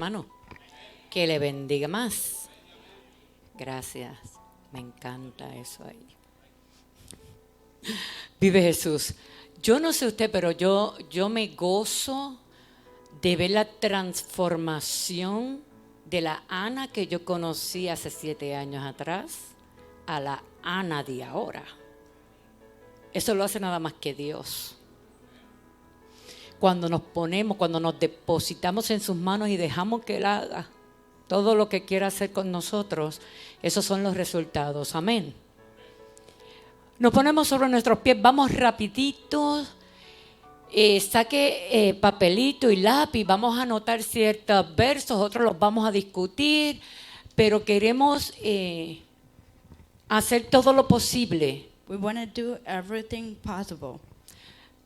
hermano. Que le bendiga más. Gracias. Me encanta eso ahí. Vive Jesús. Yo no sé usted, pero yo me gozo de ver la transformación de la Ana que yo conocí hace 7 años atrás a la Ana de ahora. Eso lo hace nada más que Dios. Cuando nos depositamos en sus manos y dejamos que Él haga todo lo que quiera hacer con nosotros, esos son los resultados. Amén. Nos ponemos sobre nuestros pies, vamos rapidito. Saque papelito y lápiz, vamos a anotar ciertos versos, otros los vamos a discutir, pero queremos hacer todo lo posible. We want to do everything possible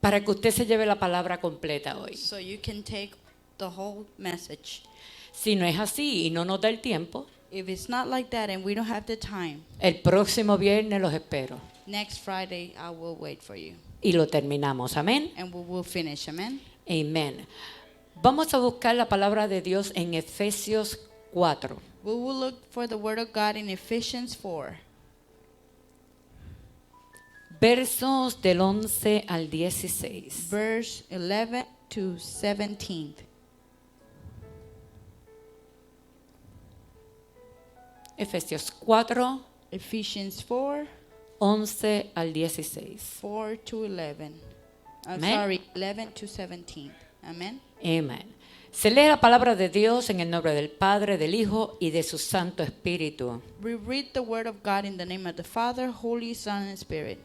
Para que usted se lleve la palabra completa hoy. so you can take the whole message. Si no es así y no nos da el tiempo, If it's not like that and we don't have the time, el próximo viernes los espero. next Friday I will wait for you. Y lo terminamos. Amén. And we will finish. Amen. Amén. Vamos a buscar la palabra de Dios en Efesios 4. We will look for the word of God in Ephesians 4. Versos del 11 al 16. Verse 11 to 17. Efesios 4, Ephesians 4, 11 al 16. 4 to 11. I'm Amen. sorry, 11 to 17. Amen. Amén. Se lee la palabra de Dios en el nombre del Padre, del Hijo y de su Santo Espíritu. We read the word of God in the name of the Father, Holy Son, and Spirit.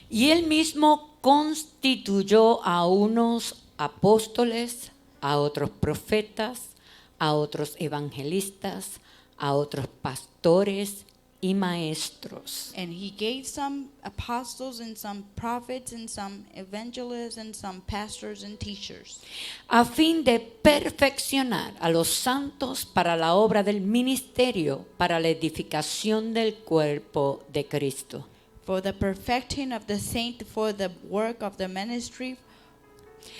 Y él mismo constituyó a unos apóstoles, a otros profetas, a otros evangelistas, a otros pastores y maestros. And he gave some apostles and some prophets and some evangelists and some pastors and teachers, A fin de perfeccionar a los santos para la obra del ministerio, para la edificación del cuerpo de Cristo. for the perfecting of the saint, for the work of the ministry,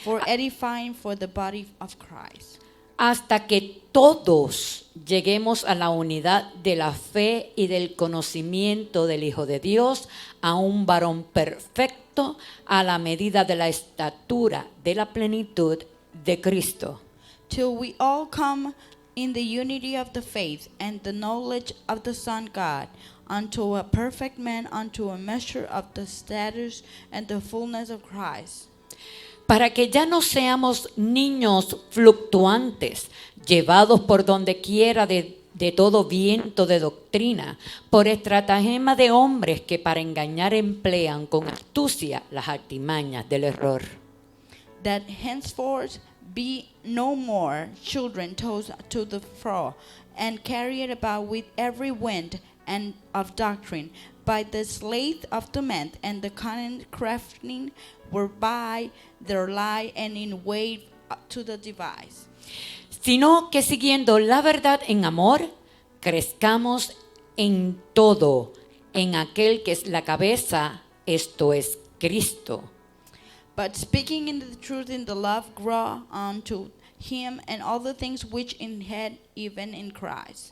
for edifying for the body of Christ, Hasta que todos lleguemos a la unidad de la fe y del conocimiento del Hijo de Dios, a un varón perfecto, a la medida de la estatura de la plenitud de Cristo. till we all come in the unity of the faith and the knowledge of the Son God, unto a perfect man, unto a measure of the status and the fullness of Christ. Para que ya no seamos niños fluctuantes, llevados por donde quiera de todo viento de doctrina, por estratagema de hombres que para engañar emplean con astucia las artimañas del error. That henceforth be no more children tossed to the fro, and carried about with every wind and of doctrine, by the sleight of the men and the cunning crafting, whereby their lie and in way to the device. Sino que siguiendo la verdad en amor, crezcamos en todo, en aquel que es la cabeza, esto es Cristo. But speaking in the truth in the love, grow unto him and all the things which in head even in Christ.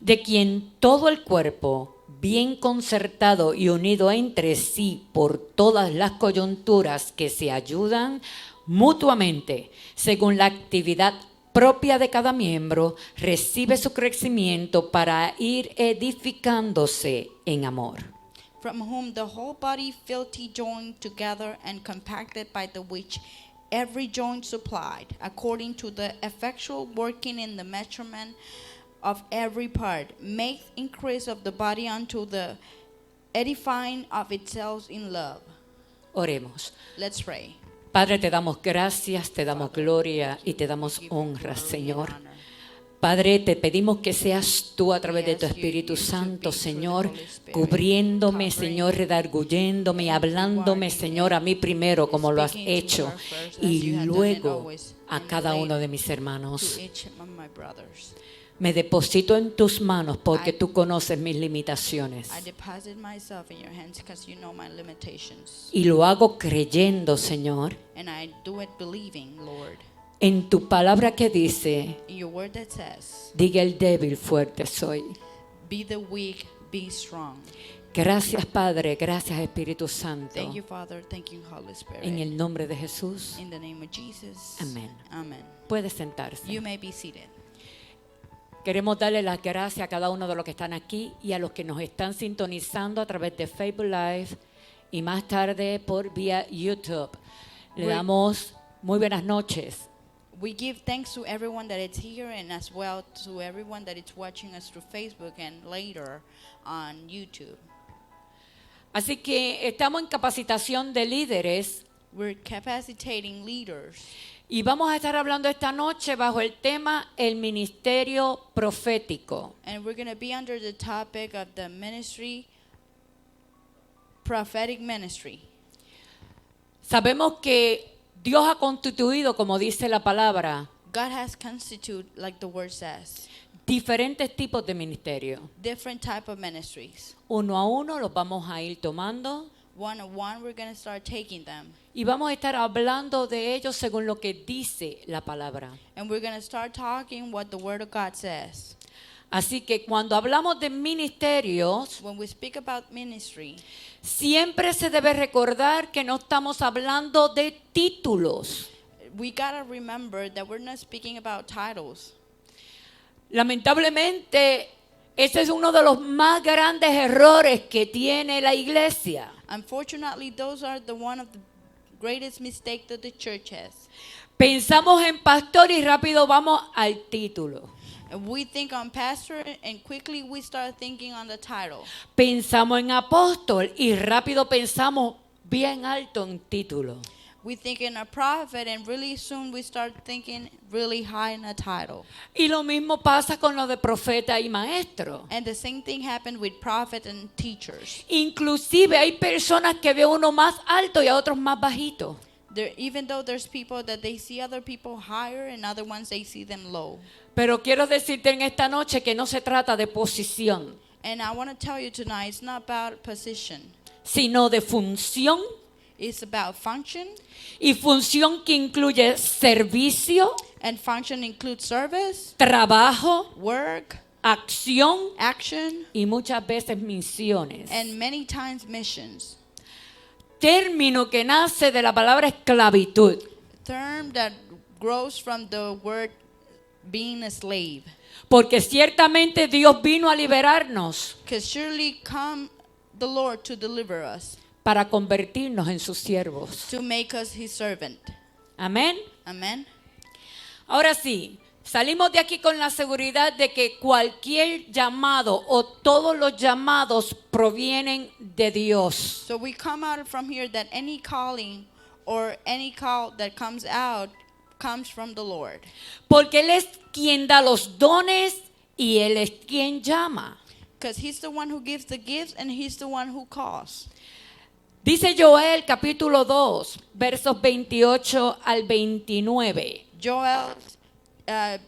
De quien todo el cuerpo, bien concertado y unido entre sí por todas las coyunturas que se ayudan mutuamente, según la actividad propia de cada miembro, recibe su crecimiento para ir edificándose en amor. From whom the whole body fitly joined together and compacted by the which every joint supplied, according to the effectual working in the measurement of every part, makes increase of the body unto the edifying of itself in love. Oremos. Let's pray. Padre, te damos gracias, te damos gloria y te damos honra, Señor. Padre, te pedimos que seas tú a través de tu Espíritu Santo, Señor, cubriéndome, Señor, redarguyéndome y hablándome, Señor, a mí primero como lo has hecho y luego a cada uno de mis hermanos. To each of my brothers. Me deposito en tus manos porque tú conoces mis limitaciones I deposit myself in your hands because you know my limitations. y lo hago creyendo, Señor, And I do it believing, Lord, en tu palabra que dice, in your word that says, diga el débil, fuerte soy. be the weak, be strong. Gracias, Padre, gracias, Espíritu Santo. Thank you, Father. Thank you, Holy Spirit. En el nombre de Jesús. In the name of Jesus. Amén. Amen. Puede sentarse. You may be seated. Queremos darle las gracias a cada uno de los que están aquí y a los que nos están sintonizando a través de Facebook Live y más tarde por vía YouTube. Le damos muy buenas noches. We give thanks to everyone that is here and as well to everyone that is watching us through Facebook and later on YouTube. Así que estamos en capacitación de líderes We're capacitating leaders. y vamos a estar hablando esta noche bajo el tema el ministerio profético. And we're going to be under the topic of the ministry, prophetic ministry. Sabemos que Dios ha constituido, como dice la palabra, God has constituted, like the word says, diferentes tipos de ministerio. different type of ministries. Uno a uno los vamos a ir tomando One on one, we're going to start taking them. y vamos a estar hablando de ellos según lo que dice la palabra. And we're going to start talking what the word of God says. Así que cuando hablamos de ministerios, When we speak about ministry, siempre se debe recordar que no estamos hablando de títulos. we got to remember that we're not speaking about titles. Lamentablemente, ese es uno de los más grandes errores que tiene la iglesia. Unfortunately, those are one of the greatest mistakes that the church has. Pensamos en pastor y rápido vamos al título. And we think on pastor and quickly we start thinking on the title. Pensamos en apóstol y rápido pensamos bien alto en título. We think in a prophet and really soon we start thinking really high in a title. Y lo mismo pasa con lo de profeta y maestro. And the same thing happened with prophets and teachers. Inclusive hay personas que ve uno más alto y a otros más bajito. Even though there's people that they see other people higher and other ones they see them low. Pero quiero decirte en esta noche que no se trata de posición, And I want to tell you tonight, it's not about position. sino de función, It's about function. y función que incluye servicio, And function includes service, trabajo, work, acción action, y muchas veces misiones. and many times missions. Término que nace de la palabra esclavitud. Term that grows from the word being a slave. Porque ciertamente Dios vino a liberarnos Because surely come the Lord to deliver us, para convertirnos en sus siervos. to make us his servant. Amén. Amen. Ahora sí, salimos de aquí con la seguridad de que cualquier llamado o todos los llamados provienen de Dios. So we come out from here that any calling or any call that comes out comes from the Lord. Porque Él es quien da los dones y Él es quien llama. Because he's the one who gives the gifts and he's the one who calls. Dice Joel capítulo 2, versos 28 al 29. Joel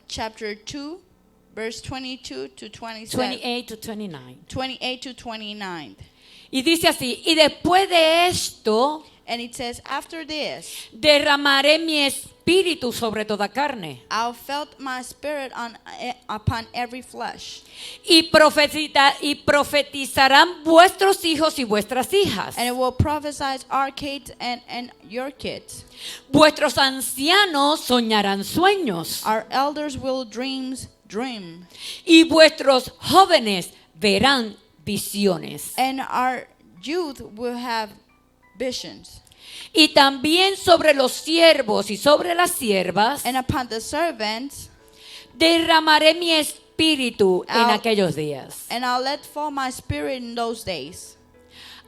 chapter 2, verse 22 to 27. 28 to 29. 28 to 29. Y dice así, y después de esto And it says, after this, derramaré mi espíritu sobre toda carne. I'll felt my spirit upon every flesh. Y profetizarán vuestros hijos y vuestras hijas. And it will prophesy our kids and your kids. Vuestros ancianos soñarán sueños. Our elders will dream. Y vuestros jóvenes verán visiones. And our youth will have visions. Y también sobre los siervos y sobre las siervas And upon the servants, derramaré mi espíritu en I'll- aquellos días. and I'll let fall my spirit in those days.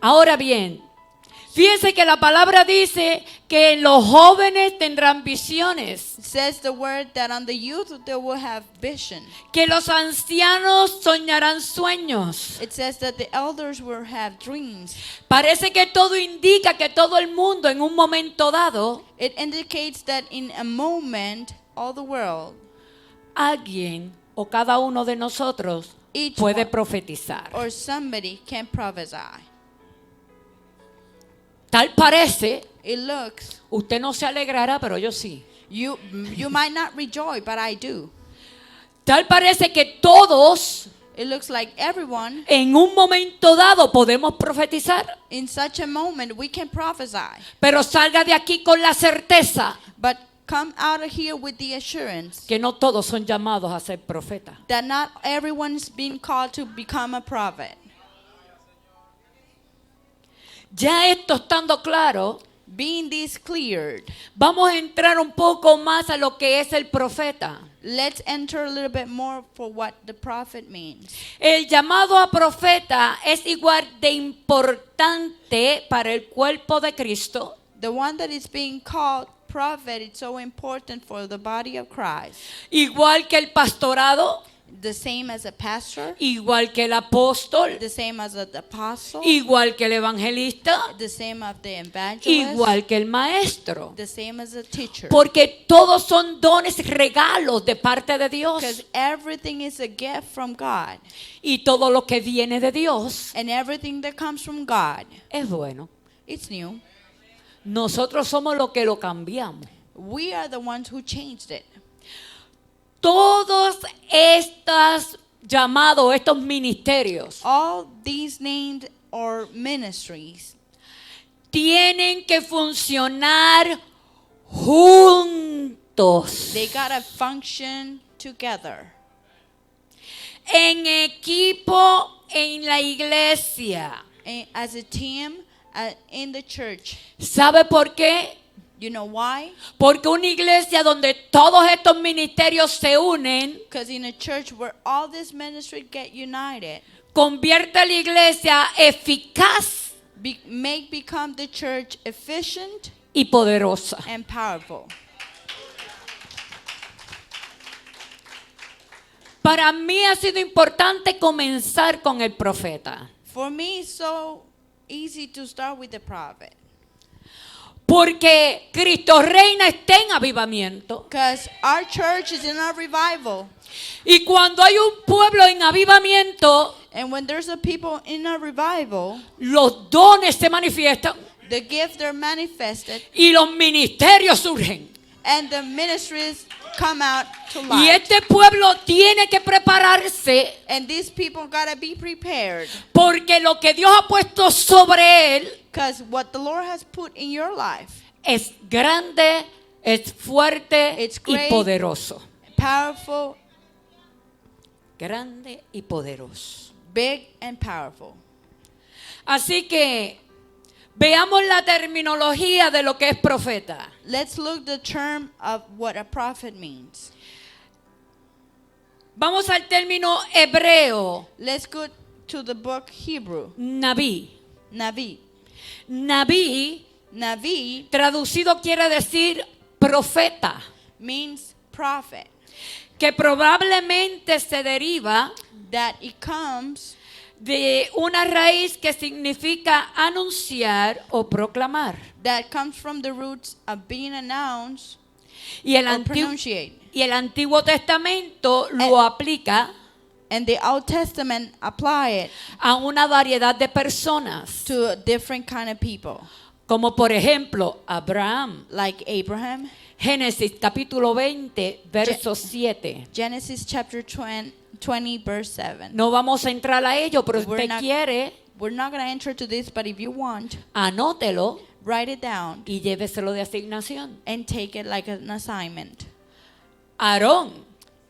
Ahora bien, fíjense que la palabra dice que los jóvenes tendrán visiones, It says the word that on the youth they will have vision. que los ancianos soñarán sueños. It says that the elders will have dreams. Parece que todo indica que todo el mundo en un momento dado, It indicates that in a moment, all the world, alguien o cada uno de nosotros each puede one profetizar. or somebody can prophesy. Tal parece, It looks, usted no se alegrará, pero yo sí. You might not rejoice, but I do. Tal parece que todos It looks like everyone, en un momento dado podemos profetizar, in such a moment, we can prophesy. pero salga de aquí con la certeza But come out of here with the assurance que no todos son llamados a ser profetas. that not everyone's been called to become a prophet. Ya esto estando claro, Being this cleared, vamos a entrar un poco más a lo que es el profeta. let's enter a little bit more for what the prophet means. El llamado a profeta es igual de importante para el cuerpo de Cristo, The one that is being called prophet is so important for the body of Christ. igual que el pastorado, The same as a pastor, igual que el apóstol, the same as the apostle, igual que el evangelista, the same as the evangelist, igual que el maestro. the same as a teacher. Porque todos son dones, regalos de parte de Dios. Because everything is a gift from God. Y todo lo que viene de Dios And everything that comes from God, es bueno. it's new. Nosotros somos los que lo cambiamos. We are the ones who changed it. Todos estos llamados, estos ministerios, All these named or ministries, tienen que funcionar juntos, they gotta function together. en equipo en la iglesia. As a team in the church. ¿Sabe por qué? You know why? Porque una iglesia donde todos estos ministerios se unen, Because in a church where all this ministry get united, convierte a la iglesia eficaz become the church efficient y poderosa. and powerful. Para mí ha sido importante comenzar con el profeta, For me, it's so easy to start with the prophet. porque Cristo Reina está en avivamiento. Because our church is in a revival. Y cuando hay un pueblo en avivamiento, And when there's a people in a revival, los dones se manifiestan the gifts are manifested y los ministerios surgen. and the ministries come out to Y light. este pueblo tiene que prepararse, And these people gotta be prepared. porque lo que Dios ha puesto sobre él Because what the Lord has put in your life, es grande, es fuerte It's y great. poderoso. powerful, Grande y poderoso. big and powerful. Así que veamos la terminología de lo que es profeta. Let's look the term of what a prophet means. Vamos al término hebreo, Let's go to the book Hebrew, Naví. Navi. Naví, Navi traducido quiere decir profeta, means prophet, que probablemente se deriva that it comes de una raíz que significa anunciar o proclamar. from the roots of being announced Y el, or Antiguo, pronunciate. y el Antiguo Testamento lo aplica And the Old Testament apply it a una variedad de personas, to a different kind of people, como por ejemplo Abraham. like Abraham. Génesis capítulo 20, verso 7. Genesis chapter 20 verse 7. No vamos a entrar a ello, pero si We're usted not- quiere, We're not going to enter to this, but if you want, anótelo write it down y lléveselo de asignación. and take it like an assignment. Aarón,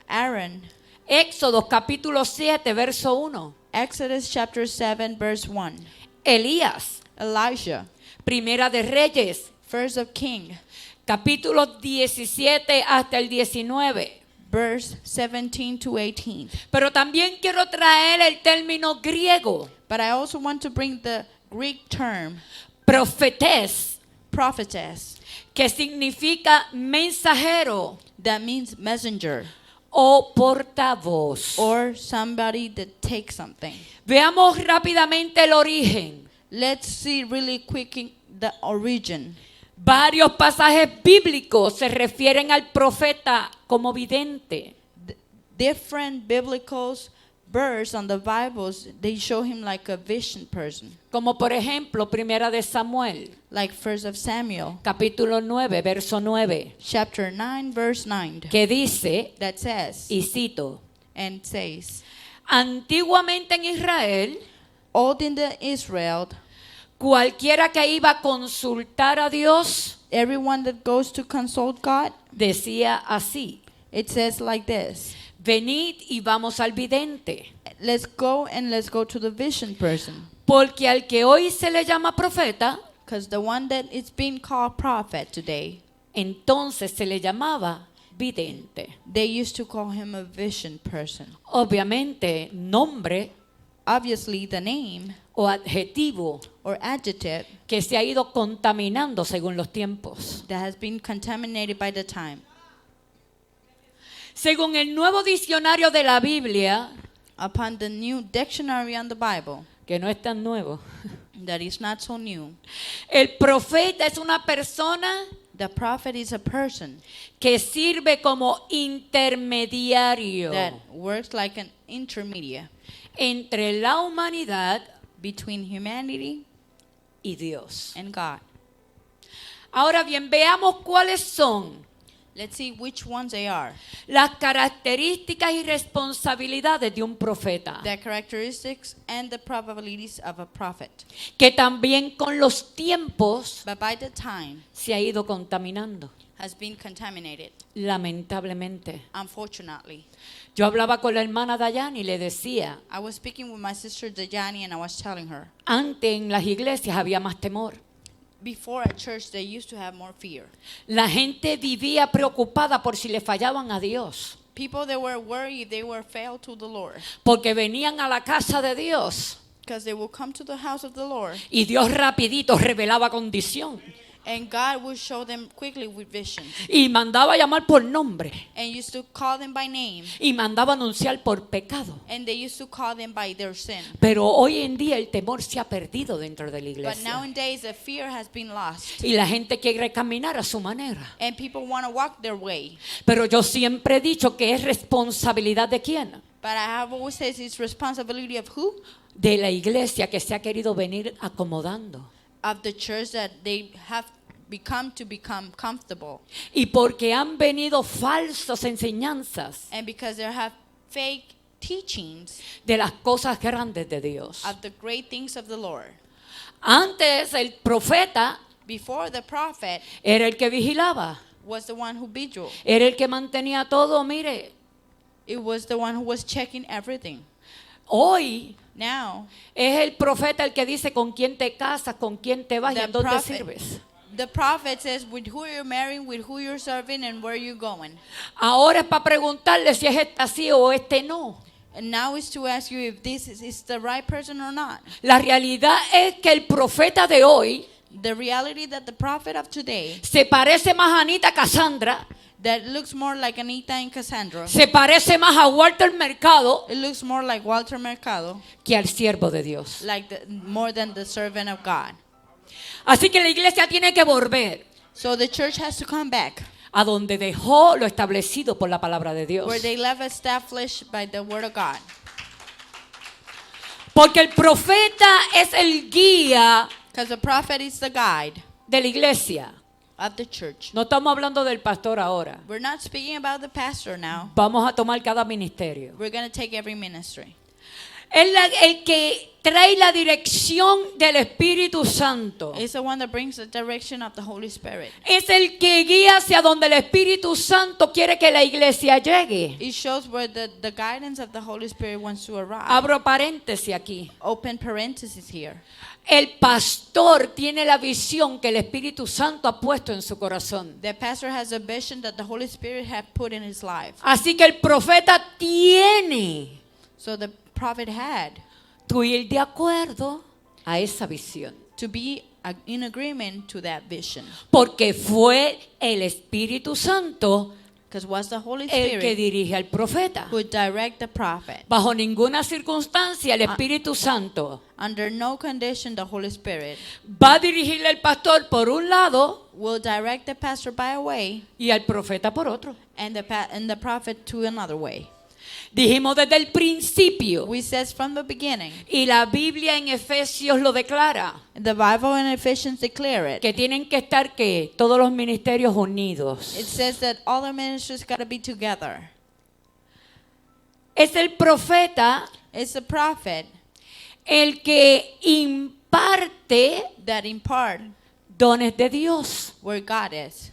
Aaron, Éxodo capítulo 7, verso 1. Exodus chapter 7 verse 1. Elías, Elijah, Primera de Reyes, first of King, capítulo 17 hasta el 19. verse 17 to 18. Pero también quiero traer el término griego, But I also want to bring the Greek term profetés, prophetess, que significa mensajero that means messenger o portavoz. or somebody that takes something. Veamos rápidamente el origen. Let's see really quick the origin. Varios pasajes bíblicos se refieren al profeta como vidente. Different biblical verse on the Bibles, they show him like a vision person. Como por ejemplo, Primera de Samuel, Like 1st of Samuel, capítulo 9, verso 9, chapter 9, verse 9, que dice, that says, y cito, and says, antiguamente en Israel, old in the Israel, cualquiera que iba a consultar a Dios, everyone that goes to consult God, decía así, it says like this, venid y vamos al vidente, let's go to the vision person. porque al que hoy se le llama profeta, Because the one that is being called prophet today, entonces se le llamaba vidente. they used to call him a vision person. Obviamente, nombre Obviously, the name o adjetivo or adjective que se ha ido contaminando según los tiempos. that has been contaminated by the time. Según el nuevo diccionario de la Biblia, Upon the new dictionary on the Bible, que no es tan nuevo, that is not so new, el profeta es una persona the prophet is a person que sirve como intermediario that works like an intermediate entre la humanidad between humanity y Dios. and God. Ahora bien, veamos cuáles son Let's see which ones they are. las características y responsabilidades de un profeta, The characteristics and the probabilities of a prophet. que también con los tiempos But by the time se ha ido contaminando, has been contaminated, lamentablemente. unfortunately. Yo hablaba con la hermana Dayani y le decía, I was speaking with my sister Dajani and I was telling her, antes en las iglesias había más temor. before at church they used to have more fear. La gente vivía preocupada por si le fallaban a Dios, People that were worried they were failed to the Lord. porque venían a la casa de Dios Because they will come to the house of the Lord y Dios rapidito revelaba condición and God will show them quickly with visions. y mandaba llamar por nombre And used to call them by name. y mandaba anunciar por pecado. And they used to call them by their sin. Pero hoy en día el temor se ha perdido dentro de la But iglesia nowadays the fear has been lost. y la gente quiere caminar a su manera. And people want to walk their way. Pero yo siempre he dicho que es responsabilidad de quién, But I have always said it's responsibility of who? de la iglesia que se ha querido venir acomodando. Of the church that they have become comfortable. Y porque han venido falsas enseñanzas And because there have fake teachings de las cosas grandes de Dios. of the great things of the Lord. Antes el profeta Before the prophet era el que vigilaba, was the one who vigiled. era el que mantenía todo, mire. It was the one who was checking everything. Hoy Now, es el profeta el que dice con quién te casas, con quién te vas y The en dónde prophet- sirves. the prophet says with who you're marrying, with who you're serving, and where you're going. Ahora es para preguntarle si es este sí o este no. And now is to ask you if this is the right person or not. La realidad es que el profeta de hoy The reality that the prophet of today se parece más a Anita Cassandra, that looks more like Anita and Cassandra. se parece más a Walter Mercado It looks more like Walter Mercado, que al siervo de Dios. more than the servant of God. Así que la iglesia tiene que volver So the church has to come back a donde dejó lo establecido por la palabra de Dios. where they left established by the word of God. Porque el profeta es el guía Because the prophet is the guide de la iglesia. of the church. No estamos hablando del pastor ahora. We're not speaking about the pastor now. Vamos a tomar cada ministerio. We're going to take every ministry. Es el que trae la dirección del Espíritu Santo. It's the one that brings the direction of the Holy Spirit. Es el que guía hacia donde el Espíritu Santo quiere que la iglesia llegue. It shows where the guidance of the Holy Spirit wants to arrive. Abro paréntesis aquí. Open parenthesis here. El pastor tiene la visión que el Espíritu Santo ha puesto en su corazón. The pastor has a vision that the Holy Spirit has put in his life. Así que el profeta tiene So the prophet had que ir de acuerdo a esa visión. to be in agreement to that vision. Porque fue el Espíritu Santo Because was the Holy el que Spirit dirige al profeta. who direct the prophet. Bajo ninguna circunstancia el Espíritu Santo Under no condition the Holy Spirit va a dirigirle al pastor por un lado will direct the pastor by a way y al profeta por otro. and the prophet to another way. Dijimos desde el principio. We says from the beginning. Y la Biblia en Efesios lo declara. The Bible and Ephesians declare it. Que tienen que estar que todos los ministerios unidos. It says that all the ministries got to be together. Es el profeta It's the prophet el que imparte that impart dones de Dios. where God is.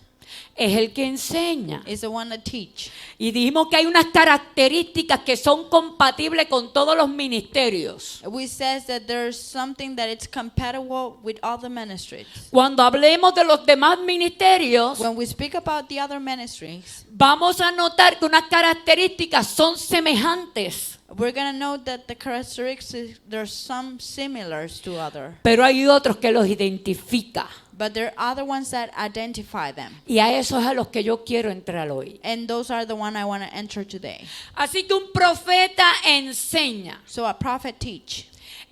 Es el que enseña. Is the one that teach. Y dijimos que hay unas características que son compatibles con todos los ministerios. We says that there's something that it's compatible with all the ministries. Cuando hablemos de los demás ministerios, When we speak about the other ministries, vamos a notar que unas características son semejantes, we're going to note that the characteristics, there's some similars to other. pero hay otros que los identifica. But there are other ones that identify them. Y a esos es a los que yo quiero entrar hoy. And those are the one I want to enter today. Así que un profeta enseña, So a prophet teach,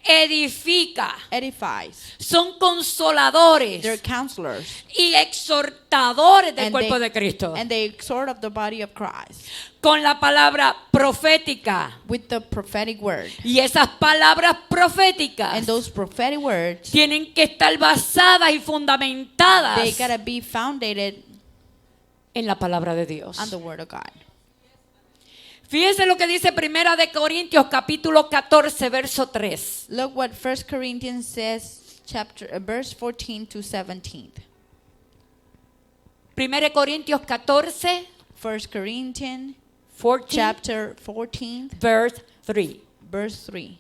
edifica, edifies. son consoladores They're counselors. y exhortadores del And cuerpo de Cristo. And they exhort of the body of Christ Con la palabra profética. with the prophetic word. Y esas palabras proféticas And those prophetic words, tienen que estar basadas y fundamentadas they got to be founded en la palabra de Dios. on the word of God. Fíjense lo que dice Primera de Corintios capítulo 14 verso 3. Look what 1 Corinthians says, verse 14 to 17. Primera de Corintios 14, 1 Corinthians 14 chapter 14, verse 3. verse 3.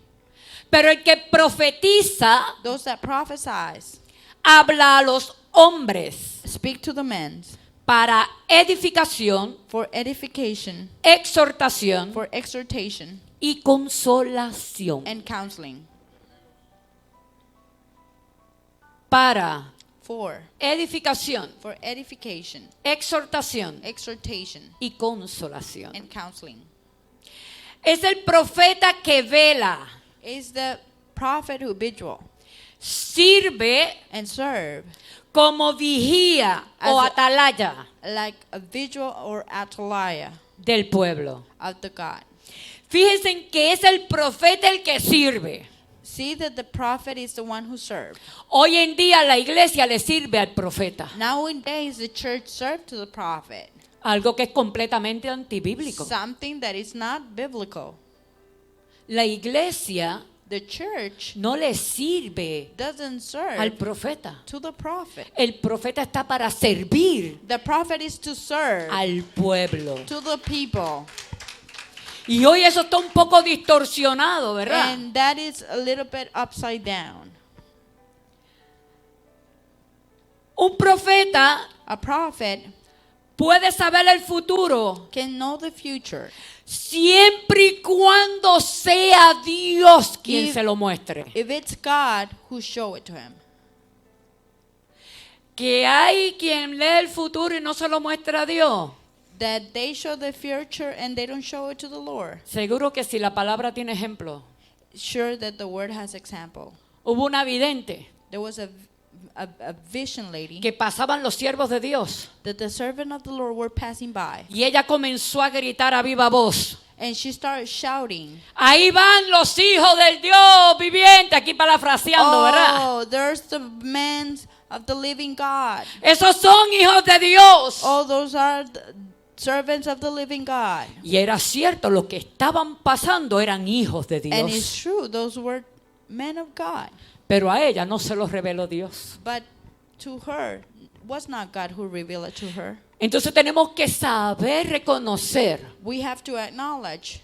Pero el que profetiza Those that prophesies habla a los hombres speak to the men para edificación, for edification, exhortación for exhortation, y consolación. and counseling. Para For edificación, edification, exhortación exhortation, y consolación. and counseling. Es el profeta que vela, Is the prophet who vigil sirve and serve como vigía o As a- atalaya like a vigil or atalaya del pueblo. of the God. Fíjense en que es el profeta el que sirve. See that the prophet is the one who served. Hoy en día la iglesia le sirve al profeta, Nowadays the church served to the prophet. algo que es completamente antibíblico. Something that is not biblical. La iglesia The church no le sirve doesn't serve al profeta. to the prophet. El profeta está para servir The prophet is to serve al pueblo. to the people. Y hoy eso está un poco distorsionado, ¿verdad? And that is a little bit upside down. Un profeta A prophet puede saber el futuro can know the future siempre y cuando sea Dios quien If- se lo muestre. if it's God who show it to him. Que hay quien lee el futuro y no se lo muestra a Dios. That they show the future and they don't show it to the Lord. Seguro que si la palabra tiene ejemplo. Sure that the word has example. Hubo una vidente There was a vision lady que pasaban los siervos de Dios that the servant of the Lord were passing by. y ella comenzó a gritar a viva voz. And she started shouting, Ahí van los hijos del Dios viviente, aquí parafraseando, ¿verdad? "Oh, there's the men of the living God. Esos son hijos de Dios. Oh, those are the servants of the living God." Y era cierto, los que estaban pasando eran hijos de And it's Dios. true, those were men of God. Pero a ella no se los reveló Dios. But to her, was not God who revealed it to her. Entonces tenemos que saber reconocer We have to acknowledge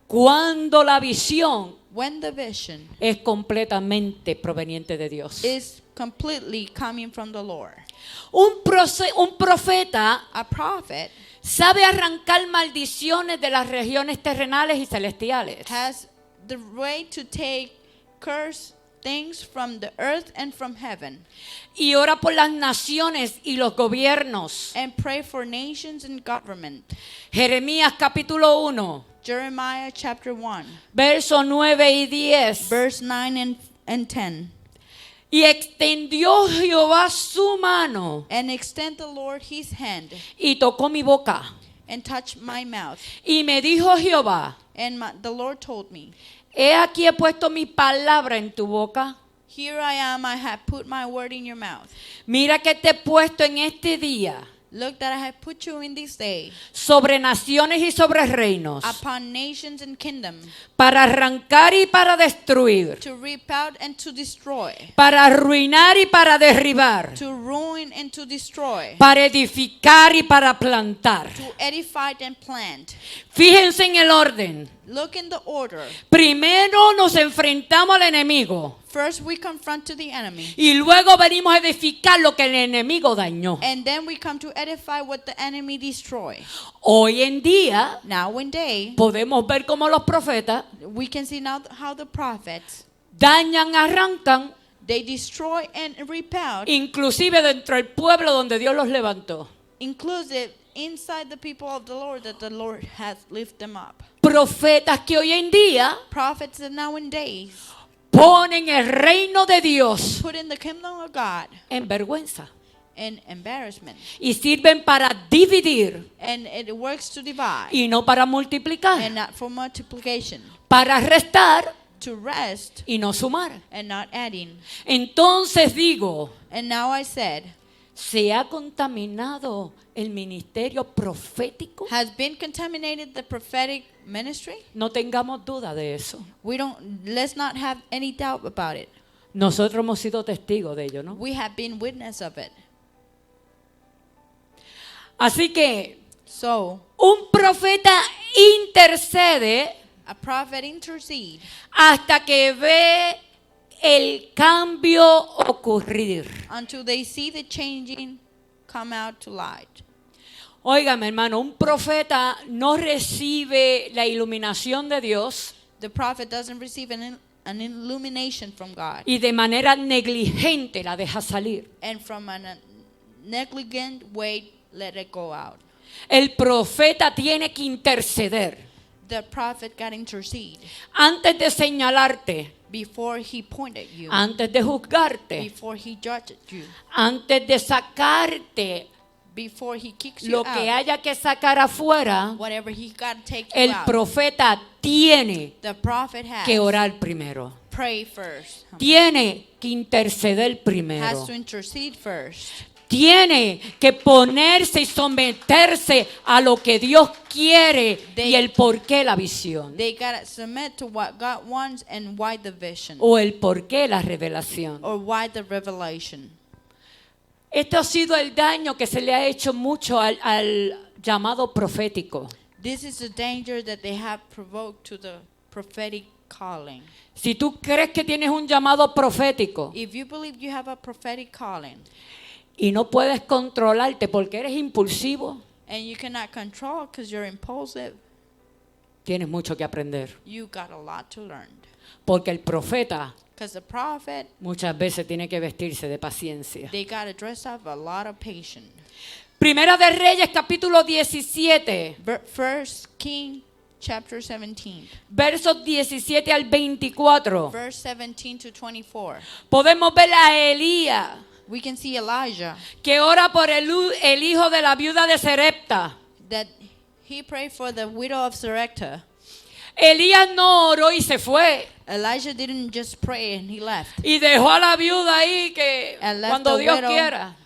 cuando la visión when the vision es completamente proveniente de Dios. is completely coming from the Lord. Un profeta A prophet sabe arrancar maldiciones de las regiones terrenales y celestiales. has the way to take curse things from the earth and from heaven Y ora por las naciones y los gobiernos. and pray for nations and government. Jeremías capítulo 1, Jeremiah chapter 1, versos 9 y 10. verse 9 and 10. Y extendió Jehová su mano And extend the Lord his hand y tocó mi boca. and touch my mouth. Y me dijo Jehová, And the Lord told me, he aquí he puesto mi palabra en tu boca. here I am, I have put my word in your mouth. Mira que te he puesto en este día Look that I have put you in this day sobre naciones y sobre reinos, upon nations and kingdoms, para arrancar y para destruir, to rip out and to destroy, para arruinar y para derribar, to ruin and to destroy, para edificar y para plantar. to edify and plant. Fíjense en el orden. Look in the order. Primero nos enfrentamos al enemigo First we confront to the enemy, y luego venimos a edificar lo que el enemigo dañó. and then we come to edify what the enemy destroyed. Hoy en día Now one day, podemos ver cómo los profetas we can see now how the prophets, dañan, arrancan, they destroy and rip out, inclusive dentro del pueblo donde Dios los levantó. inclusive inside the people of the Lord that the Lord has lifted them up. Profetas que hoy en día Prophets that nowadays ponen el reino de Dios put in the kingdom of God en vergüenza in embarrassment, y sirven para dividir and it works to divide y no para multiplicar, and not for multiplication, para restar to rest y no sumar. and not adding. Entonces digo, And now I said, ¿se ha contaminado el ministerio profético? has been contaminated the prophetic ministry? No tengamos duda de eso. Let's not have any doubt about it. Nosotros hemos sido testigos de ello, ¿no? We have been witness of it. Así que So, un profeta intercede a prophet intercede hasta que ve el cambio ocurrir. until they see the changing come out to light. Óigame, hermano, un profeta no recibe la iluminación de Dios The prophet doesn't receive an illumination from God, y de manera negligente la deja salir. and from a negligent way let it go out. El profeta tiene que interceder The prophet got intercede antes de señalarte, before he pointed you, antes de juzgarte, before he judged you, antes de sacarte before he kicks you lo que out. haya que sacar afuera. Whatever he got to take you El out. profeta tiene The prophet has que orar primero. pray first. Tiene que interceder Has primero. to intercede first. Tiene que ponerse y someterse a lo que Dios quiere y el porqué la visión. They got to submit to what God wants and why the vision O el porqué la revelación. or why the revelation. Este ha sido el daño que se le ha hecho mucho al llamado profético. This is the danger that they have provoked to the prophetic calling. Si tú crees que tienes un llamado profético If you believe you have a prophetic calling y no puedes controlarte porque eres impulsivo, and you cannot control because you're impulsive, tienes mucho que aprender. you got a lot to learn. Porque el profeta Because the prophet, muchas veces tiene que vestirse de paciencia. they got to dress up a lot of patience. Primera de Reyes, capítulo 17, First King chapter 17, versos 17 al 24. verse 17 to 24. Podemos ver a Elías, We can see Elijah que ora por el hijo de la viuda de Serepta. that he prayed for the widow of Sarepta. Elías no oró y se fue. Elijah didn't just pray and he left. Y dejó a la viuda ahí que And left cuando the Dios widow quiera.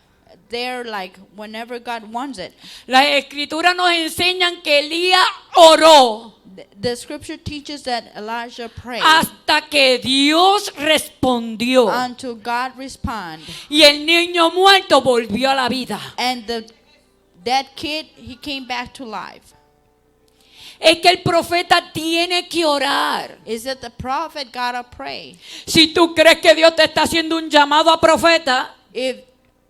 there like whenever God wants it. Las escrituras nos enseñan que Elías oró The scripture teaches that Elijah prayed hasta que Dios respondió. until God responded. Y el niño muerto volvió a la vida. And that kid, he came back to life. Es que el profeta tiene que orar. Is that the prophet gotta pray? Si tú crees que Dios te está haciendo un llamado a profeta If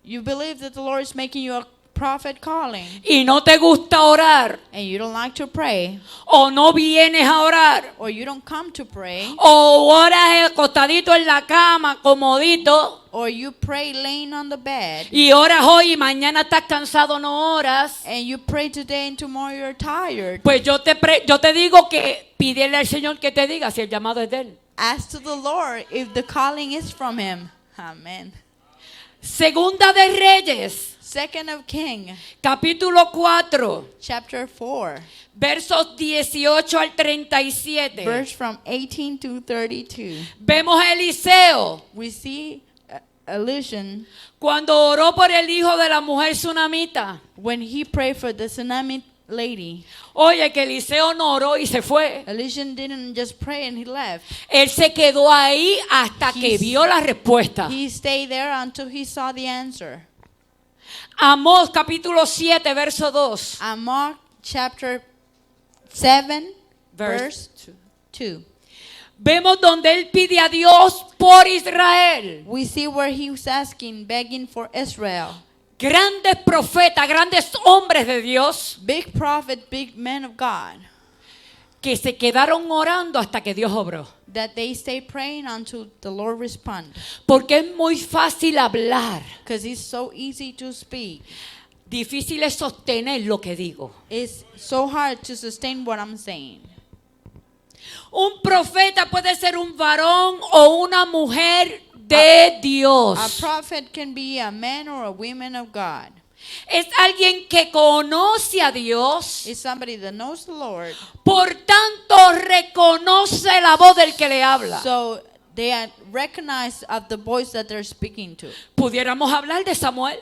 you believe that the Lord is making you a prophet calling y no te gusta orar, and you don't like to pray, o no vienes a orar, or you don't come to pray, o oras acostadito en la cama, comodito, or you pray laying on the bed, y oras hoy y mañana estás cansado, no oras, and you pray today and tomorrow you're tired, pues yo te digo que pídele al Señor que te diga si el llamado es de Él. ask to the Lord if the calling is from Him. Amen. Segunda de Reyes, Second of King, capítulo 4, chapter 4, versos 18 al 37. verse from 18 to 32. Vemos a Eliseo We see Elisha cuando oró por el hijo de la mujer sunamita. when he prayed for the tsunami lady. Oye, que Eliseo no oró y se fue. Elisha didn't just pray and he left. Él se quedó ahí hasta que vio la respuesta. He stayed there until he saw the answer. Amós capítulo 7, verso 2. Mark chapter 7, Verse verse 2. Vemos donde él pide a Dios por Israel. We see where he was asking, begging for Israel. Grandes profetas, grandes hombres de Dios Big prophet, big men of God, que se quedaron orando hasta que Dios obró. that they stay praying until the Lord respond. Porque es muy fácil hablar, Because it's so easy to speak. difícil es sostener lo que digo. It's so hard to sustain what I'm saying. Un profeta puede ser un varón o una mujer de A Dios. prophet can be a man or a woman of God. Es alguien que conoce a Dios, It's somebody that knows the Lord. por tanto reconoce la voz del que le habla. So they are recognized of the voice that they're speaking to. Pudiéramos hablar de Samuel.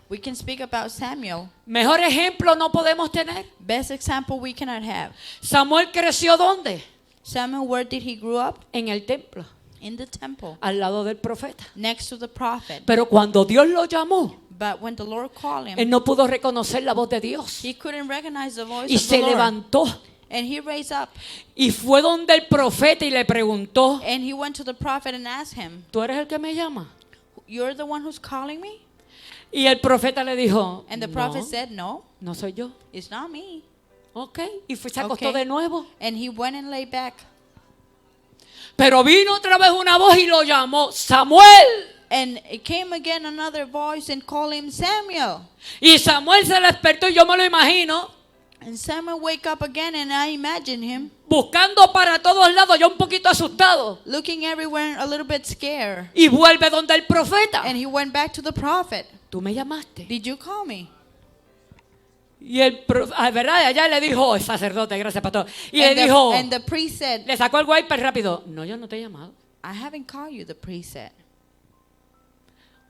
We can speak about Samuel. Mejor ejemplo no podemos tener. Best example we cannot have. Samuel creció ¿dónde? Samuel, where did he grow up? En el templo, In the temple, al lado del profeta. next to the prophet. Pero cuando Dios lo llamó, But when the Lord called él him, no pudo reconocer la voz de Dios. he couldn't recognize the voice Y of the se Lord. levantó And he raised up. y fue donde el profeta y le preguntó, And he went to the prophet and asked him, ¿tú eres el que me llama? "You're the one who's calling me?" Y el profeta le dijo, And the prophet no, said, "No, no soy yo. it's not me." Ok, y se acostó Okay. de nuevo. And he went and lay back. Pero vino otra vez una voz y lo llamó, Samuel. And it came again another voice and called him Samuel. Y Samuel se despertó y yo me lo imagino, And Samuel wake up again, and I imagine him buscando para todos lados, yo un poquito asustado. looking everywhere a little bit scared. Y vuelve donde el profeta. And he went back to the prophet. Tú me llamaste. "Did you call me?" Y ¿verdad? Allá le dijo, el sacerdote, gracias pastor. Y And le dijo, and the priest said, le sacó el wiper rápido. No, yo no te he llamado. "I haven't called you," the priest said.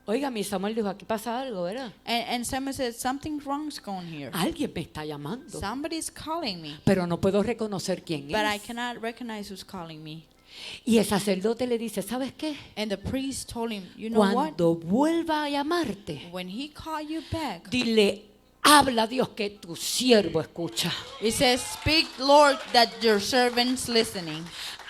Oiga, mi Samuel dijo, aquí pasa algo, ¿verdad? And Samuel said, "Something wrong's going here. Alguien me está llamando. Somebody's calling me, Pero no puedo reconocer quién but I es. cannot recognize who's calling me." Y el sacerdote le dice, ¿sabes qué? And the priest told him, "You know what? Cuando vuelva a llamarte, When he call you back, dile, habla Dios que tu siervo escucha. it says, 'Speak, Lord, that your servant's listening.'"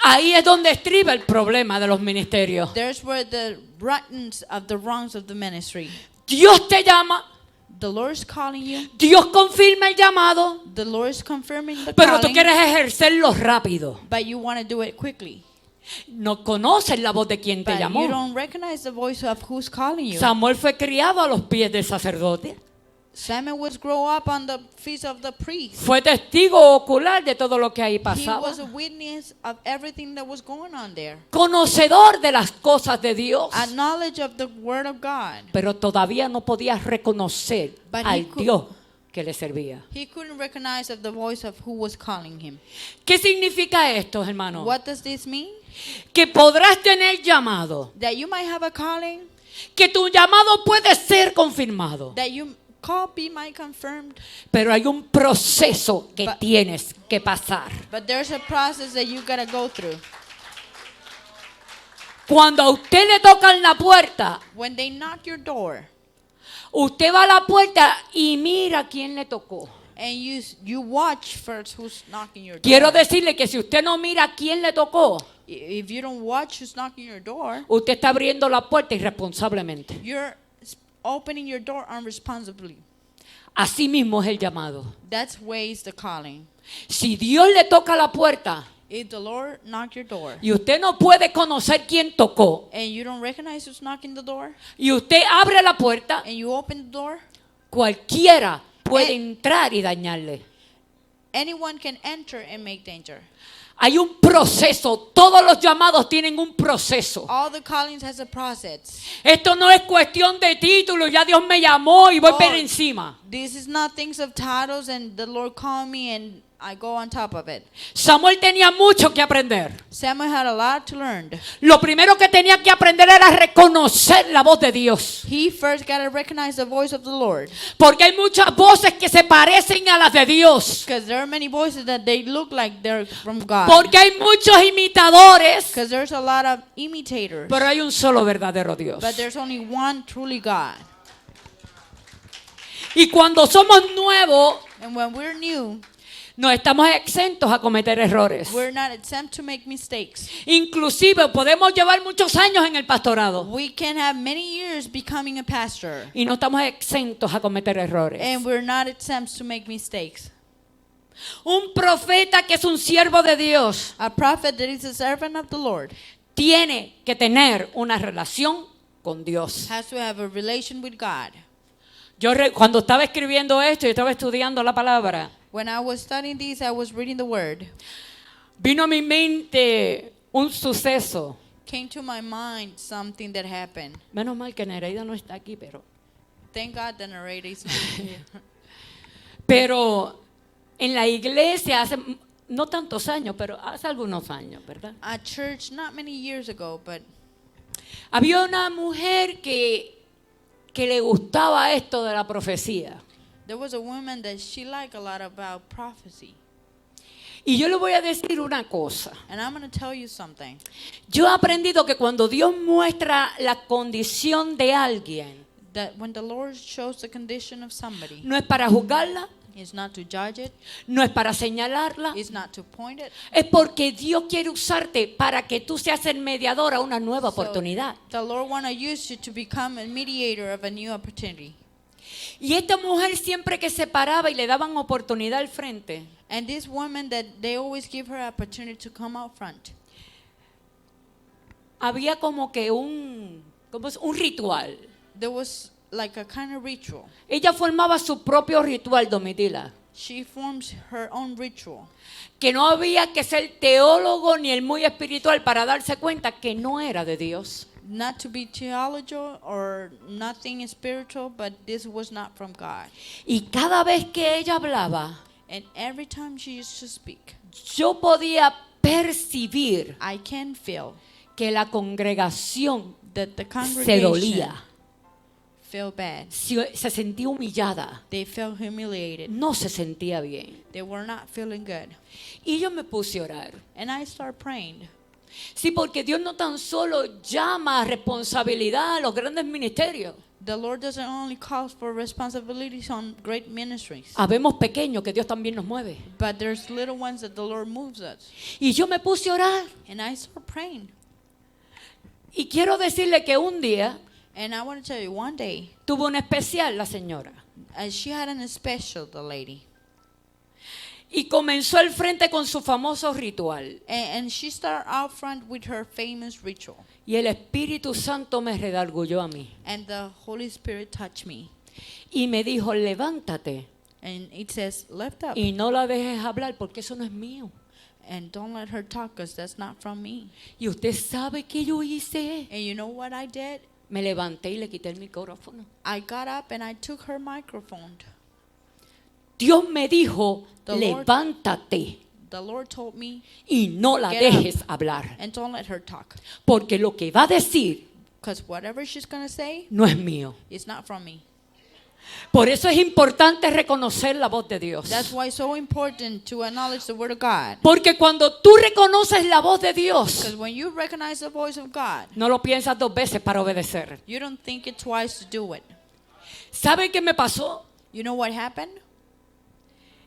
Ahí es donde estriba el problema de los ministerios. There's where the rottenness of the wrongs of the ministry. Dios te llama, The Lord's calling you. Dios confirma el llamado, The Lord is confirming the pero tú calling, quieres ejercerlo rápido. but you want to do it quickly. No conoces la voz de quien te But you llamó. don't recognize the voice of who's calling you. Samuel fue criado a los pies del sacerdote. Samuel was grow up on the feet of the priest. Fue testigo ocular de todo lo que ahí He pasaba. was a witness of everything that was going on there. Conocedor de las cosas de Dios. A knowledge of the word of God. Pero todavía no podía reconocer But he al could- Dios que le servía. He couldn't recognize of the voice of who was calling him. ¿Qué significa esto, hermano? What does this mean? Que podrás tener llamado. That you might have a calling, Que tu llamado puede ser confirmado. that you call be might confirmed, Pero hay un proceso que But- tienes que pasar. but there's a process that you gotta go through. Cuando a usted le tocan la puerta, When they knock your door usted va a la puerta y mira quién le tocó. and you watch first who's knocking your door. Quiero decirle que si usted no mira quién le tocó, If you don't watch who's knocking your door, usted está abriendo la puerta irresponsablemente. you're opening your door unresponsibly. Así mismo es el llamado. That's ways the calling. Si Dios le toca la puerta If the Lord knock your door y usted no puede conocer quién tocó and you don't recognize who's knocking the door y usted abre la puerta, and you open the door, cualquiera puede entrar y dañarle. anyone can enter and make danger. Hay un proceso. Todos los llamados tienen un proceso. All the callings has a process. Esto no es cuestión de título. Ya Dios me llamó y voy por encima. This is not things of titles and the Lord called me and I go on top of it. Samuel tenía mucho que aprender. Samuel had a lot to learn. Lo primero que tenía que aprender era reconocer la voz de Dios. He first got to recognize the voice of the Lord. Porque hay muchas voces que se parecen a las de Dios. Because there are many voices that they look like they're from God. Porque hay muchos imitadores. Because there's a lot of imitators. Pero hay un solo verdadero Dios. But there's only one truly God. Y cuando somos nuevos, And when we're new, no estamos exentos a cometer errores. we're not exempt to make mistakes. Inclusive podemos llevar muchos años en el pastorado We can have many years becoming a pastor. y no estamos exentos a cometer errores. And we're not exempt to make mistakes. Un profeta que es un siervo de Dios A prophet that is a servant of the Lord tiene que tener una relación con Dios. has to have a relation with God. Cuando estaba escribiendo esto y estaba estudiando la palabra, When I was studying this, I was reading the word. vino a mi mente un suceso. Came to my mind something that happened. Menos mal que Nereida no está aquí, Thank God the narrator is not here. pero en la iglesia hace no tantos años, pero hace algunos años, ¿verdad? At church, not many years ago, but Había una mujer que le gustaba esto de la profecía. there was a woman that she liked a lot about prophecy. Y yo le voy a decir una cosa. And I'm going to tell you something. Yo he aprendido que cuando Dios muestra la condición de alguien, That when the Lord shows the condition of somebody, no es para juzgarla, it's not to judge it, no es para señalarla, it's not to point it. es porque Dios quiere usarte para que tú seas el mediador a una nueva So, oportunidad. the Lord want to use you to become a mediator of a new opportunity. Y esta mujer siempre que se paraba y le daban oportunidad al frente, And this woman that they always give her opportunity to come out front. había como que un ritual. There was like a kind of ritual. Ella formaba su propio ritual, Domitila. She forms her own ritual. Que no había que ser teólogo ni el muy espiritual para darse cuenta que no era de Dios. Not to be theological or nothing spiritual, but this was not from God. Y cada vez que ella hablaba, And every time she used to speak, yo podía percibir I can feel que la congregación that the se congregation dolía, feel bad. se sentía humillada, They felt humiliated. no se sentía bien. They were not feeling good. Y yo me puse a orar. And I start praying. Sí, porque Dios no tan solo llama a responsabilidad a los grandes ministerios. The Lord doesn't only call for responsibilities on great ministries, Habemos pequeños que Dios también nos mueve. but there's little ones that the Lord moves us. Y yo me puse a orar. And I start praying. Y quiero decirle que un día And I want to tell you, one day, tuvo un especial la señora. she had an special, the lady. Y comenzó al frente con su famoso ritual. And she started out front with her famous ritual. Y el Espíritu Santo me redargulló a mí. And the Holy Spirit touched me. Y me dijo, levántate And it says, lift up. y no la dejes hablar porque eso no es mío. And don't let her talk because that's not from me. Y usted sabe que yo hice. And you know what I did? Me levanté y le quité el micrófono. I got up and I took her microphone. Dios me dijo, The Lord- levántate The Lord told me, y no la Get up. dejes hablar. and don't let her talk. Porque lo que va a decir Because whatever she's going to say, no es mío. it's not from me. Por eso es importante reconocer la voz de Dios. That's why it's so important to acknowledge the word of God. Porque cuando tú reconoces la voz de Dios, Because when you recognize the voice of God, no lo piensas dos veces para obedecer. you don't think it twice to do it. ¿Sabe qué me pasó? You know what happened?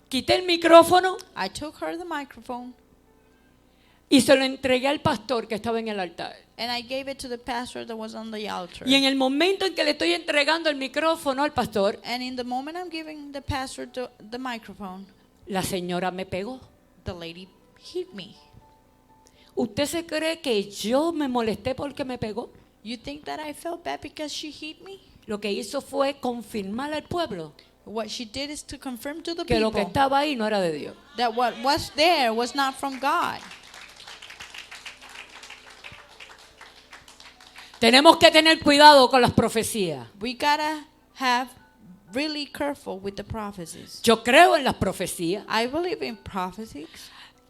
Quité el micrófono I took her the microphone y se lo entregué al pastor que estaba en el altar. and I gave it to the pastor that was on the altar. Y en el momento en que le estoy entregando el micrófono al pastor, And in the moment I'm giving the pastor the microphone, la señora me pegó. the lady hit me. ¿Usted se cree que yo me molesté porque me pegó? You think that I felt bad because she hit me? Lo que hizo fue confirmar al pueblo What she did is to confirm to the que lo que people estaba ahí no era de Dios. that what was there was not from God. Tenemos que tener cuidado con las profecías. We gotta have really careful with the prophecies. Yo creo en las profecías. I believe in prophecies.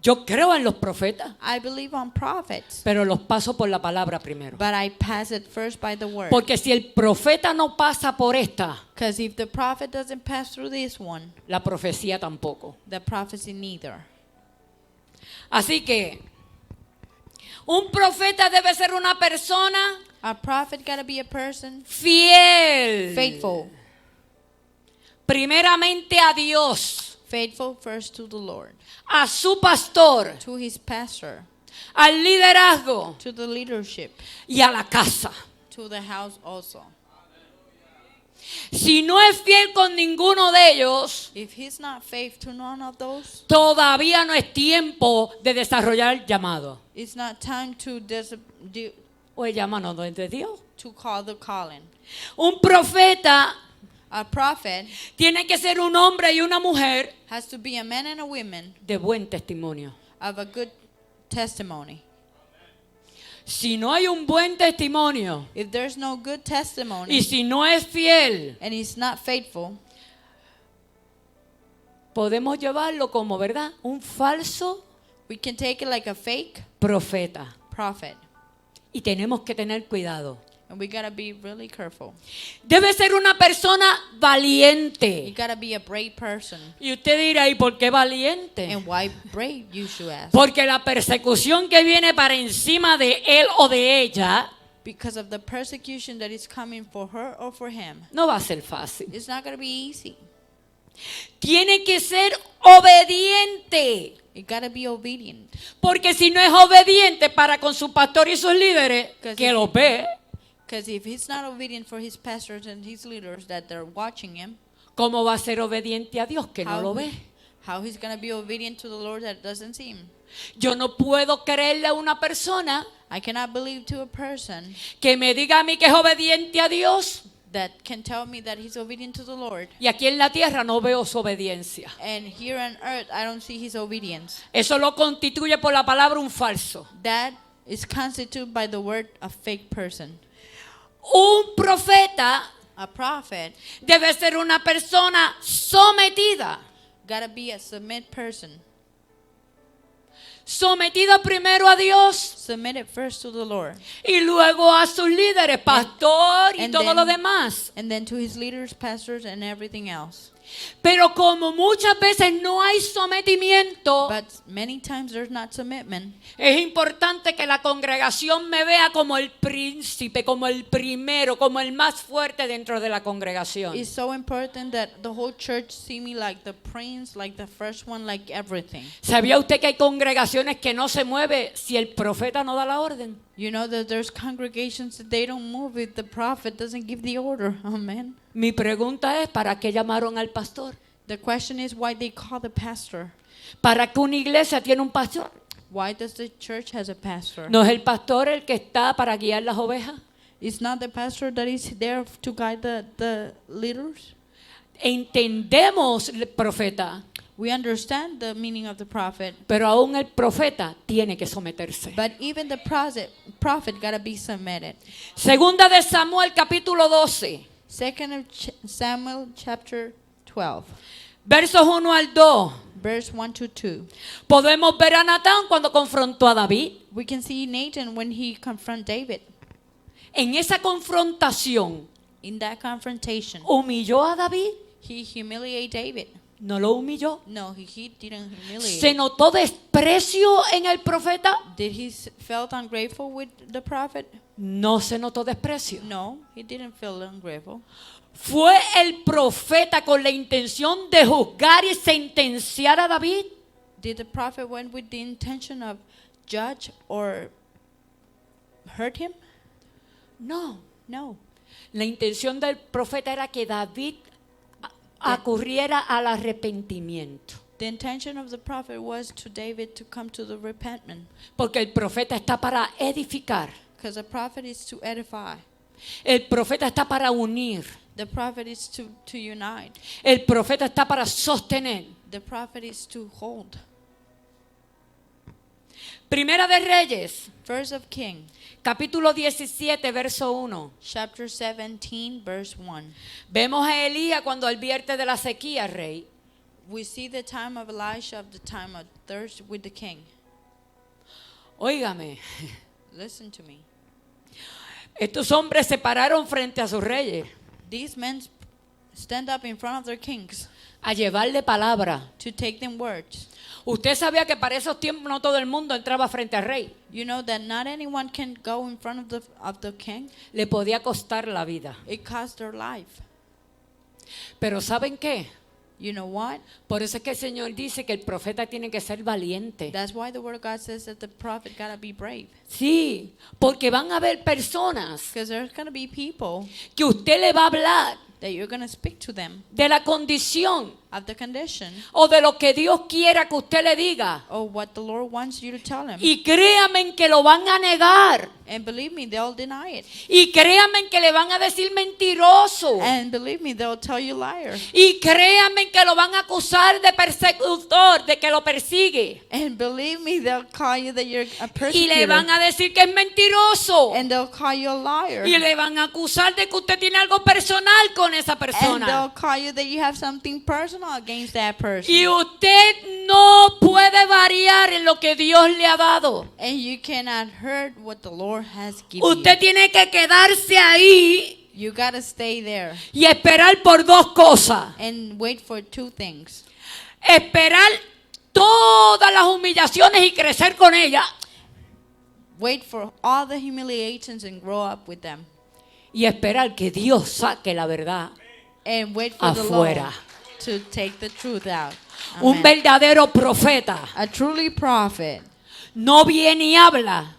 Yo creo en los profetas. I believe on prophets. Pero los paso por la palabra primero. But I pass it first by the word. Porque si el profeta no pasa por esta, Because if the prophet doesn't pass through this one, la profecía tampoco. the prophecy neither. Así que un profeta debe ser una persona A prophet gotta be a person fiel. faithful. Primeramente a Dios, Faithful first to the Lord, a su pastor, to his pastor, al liderazgo to the leadership, y a la casa. to the house also. Si no es fiel con ninguno de ellos, If he's not faithful to none of those, todavía no es tiempo de desarrollar el llamado. it's not time to O el llamado no es de Dios. to call the calling. Un profeta A prophet tiene que ser un hombre y una mujer has to be a man and a woman de buen testimonio. of a good testimony. Si no hay un buen testimonio If there's no good testimony y si no es fiel, and he's not faithful, podemos llevarlo como, ¿verdad? Un falso we can take it like a fake profeta. prophet. Y tenemos que tener cuidado. And we gotta be really careful. Debe ser una persona You valiente. gotta be a brave person. Y usted dirá, ¿y por qué valiente? And why brave, you should ask? Porque la persecución que viene para encima de él o de ella Because of the persecution that is coming for her or for him. no va a ser fácil. It's not gonna be easy. Tiene que ser obediente. You gotta be obedient. Porque si no es obediente para con su pastor y sus líderes, que lo ve, Because if he's not obedient for his pastors and his leaders that they're watching him, ¿cómo va a ser obediente a Dios que no lo ve? how he's gonna be obedient to the Lord that doesn't see him? Yo no puedo creerle a una persona I cannot believe to a person que me diga a mí que es obediente a Dios that can tell me that he's obedient to the Lord, y aquí en la tierra no veo su obediencia. and here on earth I don't see his obedience. Eso lo constituye por la palabra un falso. That is constituted by the word a fake person. Un profeta A prophet debe ser una persona sometida. gotta be a submit person. Sometida primero a Dios Submitted first to the Lord, y luego a sus líderes, pastor y and todo then- lo demás. and then to his leaders, pastors, and everything else. Pero como muchas veces no hay sometimiento, But many times there's not submitment. es importante que la congregación me vea como el príncipe, como el primero, como el más fuerte dentro de la congregación. It's so important that the whole church see me like the prince, like the first one, like everything. ¿Sabía usted que hay congregaciones que no se mueve si el profeta no da la orden? You know that there's congregations that they don't move if the prophet doesn't give the order. Amen. Mi pregunta es, ¿para qué llamaron al pastor? The question is why they call the pastor. ¿Para qué una iglesia tiene un pastor? Why does the church has a pastor? ¿No es el pastor el que está para guiar las ovejas? It's not the pastor that is there to guide the leaders. Entendemos el profeta, We understand the meaning of the prophet, pero aún el profeta tiene que someterse. but even the prophet gotta be submitted. Segunda de Samuel capítulo 12, Second of Samuel chapter 12, versos 1 al 2. verse 1 to 2. Podemos ver a Natán cuando confrontó a David. We can see Nathan when he confronted David. En esa confrontación, In that confrontation, ¿humilló a David? he humiliated David. No lo humilló. No, he didn't humiliate. ¿Se notó desprecio en el profeta? Did he felt ungrateful with the prophet? No se notó desprecio. No, he didn't feel ungrateful. ¿Fue el profeta con la intención de juzgar y sentenciar a David? Did the prophet went with the intention of judge or hurt him? No. No. La intención del profeta era que David ocurriera al arrepentimiento. The intention of the prophet was to David to come to the repentance, Porque el profeta está para edificar. because the prophet is to edify. El profeta está para unir. The prophet is to unite. El profeta está para sostener. The prophet is to hold. Primera de Reyes, First of King, capítulo 17, verso 1. chapter 17, verse 1. Vemos a Elías cuando advierte de la sequía, rey. We see the time of Elisha, of the time of thirst with the king. Óigame, Listen to me. estos hombres se pararon frente a sus reyes These men stand up in front of their kings a llevarle palabra. to take them words. Usted sabía que para esos tiempos no todo el mundo entraba frente al rey. You know that not anyone can go in front of the king. Le podía costar la vida. It cost their life. Pero ¿saben qué? You know what? Por eso es que el Señor dice que el profeta tiene que ser valiente. That's why the word of God says that the prophet gotta be brave. Sí, porque van a haber personas Because there's gonna be people que usted le va a hablar that you're gonna speak to them de la condición of the condition o de lo que Dios quiera que usted le diga. or what the Lord wants you to tell him. Y créanme que lo van a negar. And believe me, they'll deny it. Y créanme que le van a decir mentiroso. And believe me, they'll tell you liar. Y créanme que lo van a acusar de persecutor, de que lo persigue. And believe me, they'll call you that you're a Y le persecutor. van a decir que es mentiroso. And they'll call you a liar. Y le van a acusar de que usted tiene algo personal con esa And persona. they'll call you that you have something personal against that person. Y usted no puede variar en lo que Dios le ha dado. And you cannot hurt what the Lord has given Usted you. tiene que quedarse ahí You gotta stay there y esperar por dos cosas. and wait for two things. Esperar todas las humillaciones y crecer con ellas. Wait for all the humiliations and grow up with them. Y esperar que Dios saque la verdad. And wait for the Afuera. Lord to take the truth out. Un Amen. verdadero profeta A truly prophet no viene y habla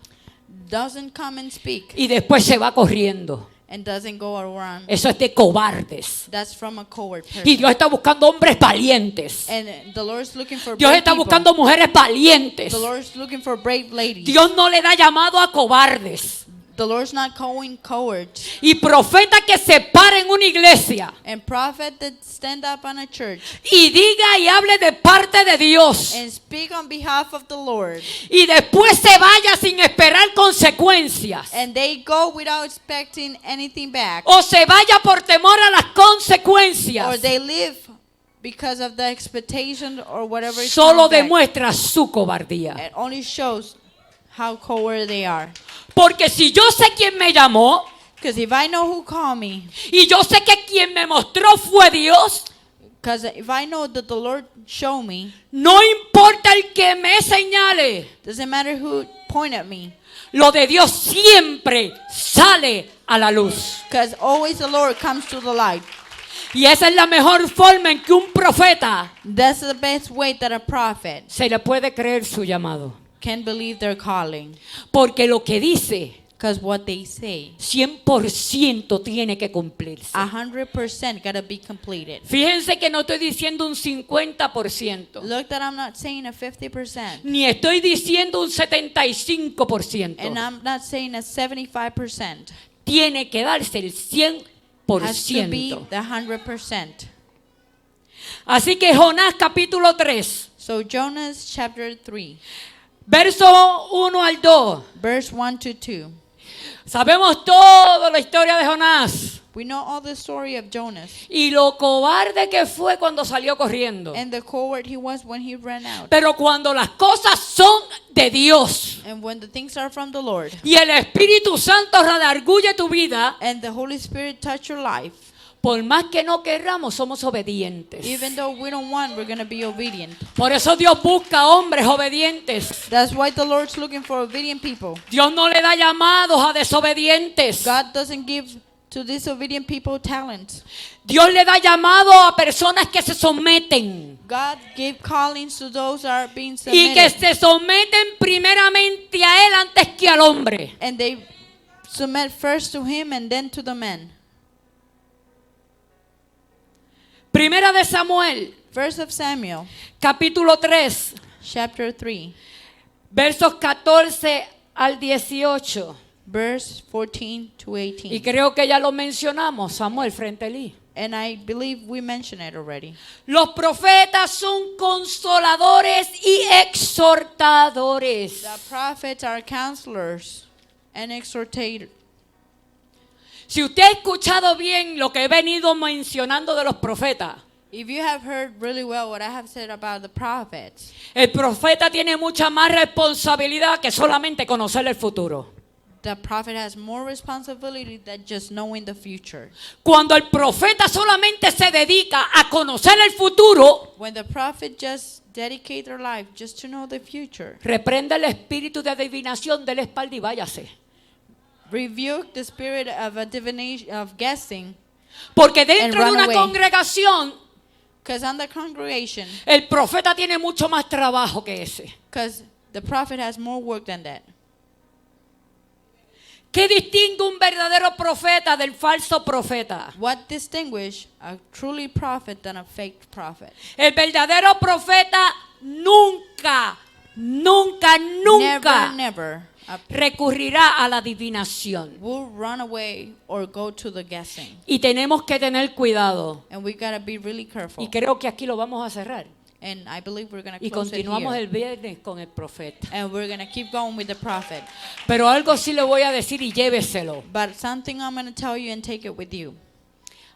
doesn't come and speak y después se va corriendo. and doesn't go around. Eso es de cobardes. That's from a coward person. Y Dios está buscando hombres valientes. And the Lord's looking for Dios brave está people. buscando mujeres valientes. The Lord's looking for brave ladies. Dios no le da llamado a cobardes. The Lord's not calling cowards. Y profeta que se pare en una iglesia And prophet that stand up on a church y diga y hable de parte de Dios and speak on behalf of the Lord. y después se vaya sin esperar consecuencias And they go without expecting anything back. o se vaya por temor a las Or consecuencias, they live because of the expectation or whatever is solo coming back. demuestra su cobardía. It only shows how coward they are. Porque si yo sé quién me llamó Because if I know who called me, y yo sé que quien me mostró fue Dios, because if I know that the Lord showed me, no importa el que me señale, doesn't matter who point at me. lo de Dios siempre sale a la luz. Because always the Lord comes to the light. Y esa es la mejor forma en que un profeta That's the best way that a prophet se le puede creer su llamado. can believe their calling. Porque lo que dice Because what they say, 100% tiene que cumplirse. 100% gotta be completed. Fíjense que no estoy diciendo un 50%, Look that I'm not saying a 50%. ni estoy diciendo un And 75%. I'm not saying a 75%. Tiene que darse el Has to be 100%. the 100%. Así que Jonás capítulo 3, So Jonas chapter 3, verso 1 al 2. verse 1 to 2. Sabemos toda la historia de Jonás We know all the story of Jonas y lo cobarde que fue cuando salió corriendo. and the coward he was when he ran out. Pero cuando las cosas son de Dios And when the things are from the Lord y el Espíritu Santo redarguye tu vida, and the Holy Spirit touch your life, por más que no querramos, somos obedientes. even though we don't want, we're going to be obedient. Por eso Dios busca hombres obedientes. That's why the Lord's looking for obedient people. Dios no le da llamados a desobedientes. God doesn't give to disobedient people talent. Dios le da llamado a personas que se someten God gave callings to those that are being y que submitted. se someten primeramente a Él antes que al hombre. And they submit first to him and then to the men. Primera de Samuel, Verse of Samuel, capítulo 3, chapter 3, versos 14 al 18. verse 14 to Y 18. creo que ya lo mencionamos, Samuel frente a Elí. And I believe we mentioned it already. Los profetas son consoladores y exhortadores. The prophets are counselors and exhortators. Si usted ha escuchado bien lo que he venido mencionando de los profetas, If you have heard really well what I have said about the prophets, el profeta tiene mucha más responsabilidad que solamente conocer el futuro. the prophet has more responsibility than just knowing the future. Cuando el profeta solamente se dedica a conocer el futuro, When the prophet just dedicate their life just to know the future, reprende el espíritu de adivinación de la espalda y váyase. rebuke the spirit of a divination, of guessing, Porque dentro de run una away. congregación, because on the congregation, el profeta tiene mucho más trabajo que ese. because the prophet has more work than that. ¿Qué distingue un verdadero profeta del falso profeta? What distinguish a truly prophet than a fake prophet? El verdadero profeta nunca Never recurrirá a la adivinación. will run away or go to the guessing. Y tenemos que tener cuidado. And we gotta be really careful. Y creo que aquí lo vamos a cerrar. And I believe we're gonna Y close it continuamos here. el viernes con el profeta. And we're gonna keep going with the prophet. Pero algo sí le voy a decir y lléveselo. But something I'm gonna tell you and take it with you.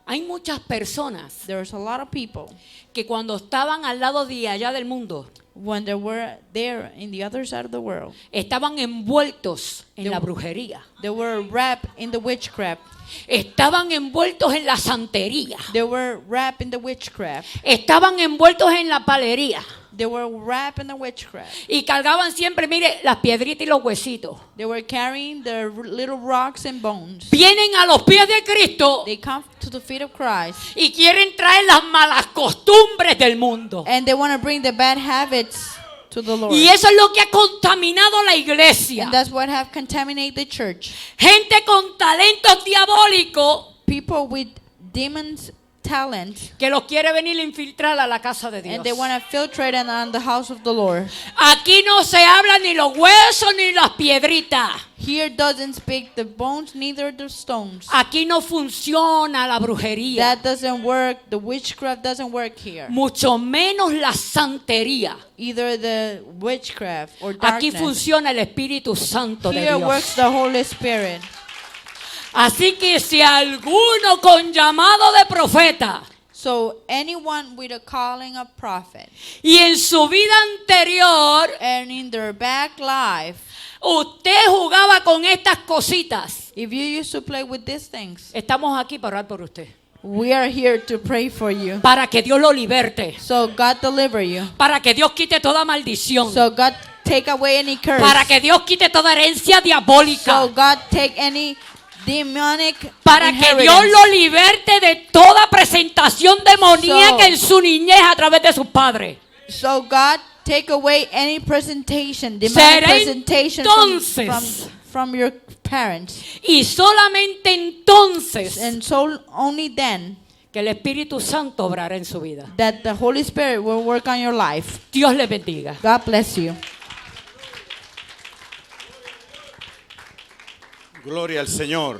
Hay muchas personas There's a lot of people que cuando estaban al lado de allá del mundo, when they were there in the other side of the world, estaban envueltos en la brujería. they were wrapped in the witchcraft. Estaban envueltos en la santería. They were wrapped in the witchcraft. Estaban envueltos en la palería. They were wrapped in the witchcraft. Y cargaban siempre, mire, las piedritas y los huesitos. They were carrying their little rocks and bones. Vienen a los pies de Cristo They come to the feet of Christ y quieren traer las malas costumbres del mundo. and they want to bring the bad habits to the Lord. Y eso es lo que ha contaminado la iglesia. And that's what have contaminated the church. Gente con talentos diabólicos People with demons talent que los quiere venir a infiltrar a la casa de Dios. and they want to filtrate it on the house of the Lord. Aquí no se habla ni los huesos ni las piedritas. Here doesn't speak the bones, neither the stones. Aquí no funciona la brujería. That doesn't work. The witchcraft doesn't work here. Mucho menos la santería. Either the witchcraft or Aquí darkness. funciona el Espíritu Santo de Here Dios. works the Holy Spirit. Así que si alguno con llamado de profeta So anyone with a calling of prophet y en su vida anterior and in their back life, usted jugaba con estas cositas, if you used to play with these things, estamos aquí para orar por usted. we are here to pray for you. Para que Dios lo liberte. So God deliver you. Para que Dios quite toda maldición. So God take away any curse. Para que Dios quite toda herencia diabólica. So God take any demonic Para que inheritance. Dios lo liberte de toda presentación demoníaca So- en su niñez a través de sus padres. So God take away any presentation, demonic Será presentation entonces- from your parents. Y solamente entonces And so only then que el Espíritu Santo obrará en su vida. that the Holy Spirit will work on your life. Dios le bendiga. God bless you. Gloria al Señor.